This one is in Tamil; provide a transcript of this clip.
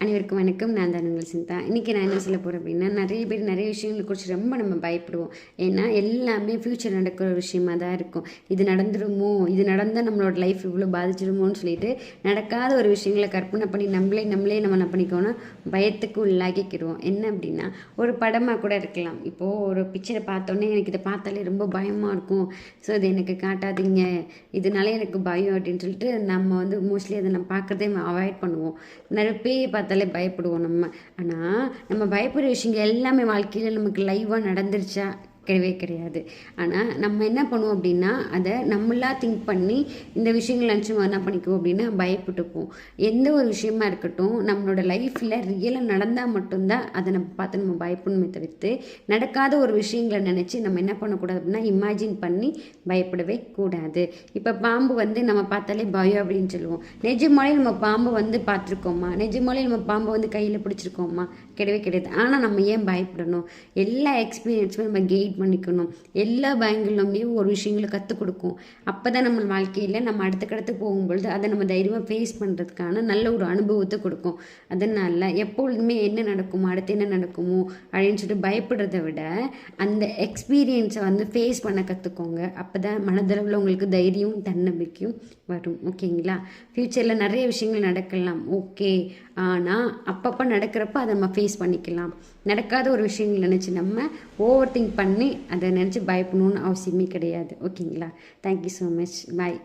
அனைவருக்கும் வணக்கம். நான் தான் உங்கள் சிந்தா. இன்றைக்கி நான் என்ன சொல்ல போகிறேன் அப்படின்னா, நிறைய பேர் நிறைய விஷயங்களை குறித்து ரொம்ப நம்ம பயப்படுவோம். ஏன்னா எல்லாமே ஃப்யூச்சர் நடக்கிற ஒரு விஷயமா தான் இருக்கும். இது நடந்துருமோ, இது நடந்தால் நம்மளோட லைஃப் இவ்வளோ பாதிச்சிருமோன்னு சொல்லிட்டு நடக்காத ஒரு விஷயங்களை கற்பனை பண்ணி நம்மளே நம்ம என்ன பண்ணிக்கோன்னா பயத்துக்கு உள்ளாக்கிக்கிடுவோம். என்ன அப்படின்னா, ஒரு படமாக கூட இருக்கலாம். இப்போது ஒரு பிக்சரை பார்த்தோன்னே எனக்கு இதை பார்த்தாலே ரொம்ப பயமாக இருக்கும், ஸோ இது எனக்கு காட்டாதீங்க, இதனால எனக்கு பயம் அப்படின்னு சொல்லிட்டு நம்ம வந்து மோஸ்ட்லி அதை நம்ம பார்க்குறதே அவாய்ட் பண்ணுவோம். நிறைய பேய் பார்த்தாலே பயப்படுவோம் நம்ம. ஆனால் நம்ம பயப்படுற விஷயங்கள் எல்லாமே வாழ்க்கையில் நமக்கு லைவாக நடந்துருச்சா? கிடையவே கிடையாது. ஆனால் நம்ம என்ன பண்ணுவோம் அப்படின்னா, அதை நம்மளா திங்க் பண்ணி இந்த விஷயங்கள் நினச்சி என்ன பண்ணிக்குவோம் அப்படின்னா பயப்பட்டுப்போம். எந்த ஒரு விஷயமா இருக்கட்டும், நம்மளோட லைஃப்பில் ரியலாக நடந்தால் மட்டும்தான் அதை நம்ம பார்த்து நம்ம பயப்படணுமே தவிர்த்து, நடக்காத ஒரு விஷயங்களை நினச்சி நம்ம என்ன பண்ணக்கூடாது அப்படின்னா இமேஜின் பண்ணி பயப்படவே கூடாது. இப்போ பாம்பு வந்து நம்ம பார்த்தாலே பயம் அப்படின்னு சொல்லுவோம். நிஜமாலே நம்ம பாம்பு வந்து பார்த்துருக்கோமா? நிஜமாலே நம்ம பாம்பை வந்து கையில் பிடிச்சிருக்கோமா? கிடையவே கிடையாது. ஆனால் நம்ம ஏன் பயப்படணும்? எல்லா எக்ஸ்பீரியன்ஸுமே நம்ம கெயின் பண்ணிக்கணும். எல்லா பயங்களுமே ஒரு விஷயங்களை கற்றுக் கொடுக்கும். அப்போ தான் நம்ம வாழ்க்கையில் நம்ம அடுத்தக்கடுத்து போகும்பொழுது அதை நம்ம தைரியமாக ஃபேஸ் பண்ணுறதுக்கான நல்ல ஒரு அனுபவத்தை கொடுக்கும். அதனால் எப்பொழுதுமே என்ன நடக்குமோ, அடுத்து என்ன நடக்குமோ அப்படின்னு சொல்லிட்டு பயப்படுறத விட அந்த எக்ஸ்பீரியன்ஸை வந்து ஃபேஸ் பண்ண கற்றுக்கோங்க. அப்போ தான் மனதளவில் உங்களுக்கு தைரியம் தன்னம்பிக்கையும் வரும். ஓகேங்களா? ஃப்யூச்சரில் நிறைய விஷயங்கள் நடக்கலாம், ஓகே. ஆனால் அப்பப்போ நடக்கிறப்ப அதை நம்ம ஃபேஸ் பண்ணிக்கலாம். நடக்காத ஒரு விஷயங்கள் நினச்சி நம்ம ஓவர் திங்க் பண்ணி அதை நினச்சி பயப்படணுன்னு அவசியமே கிடையாது. ஓகேங்களா? Thank you so much. பாய்.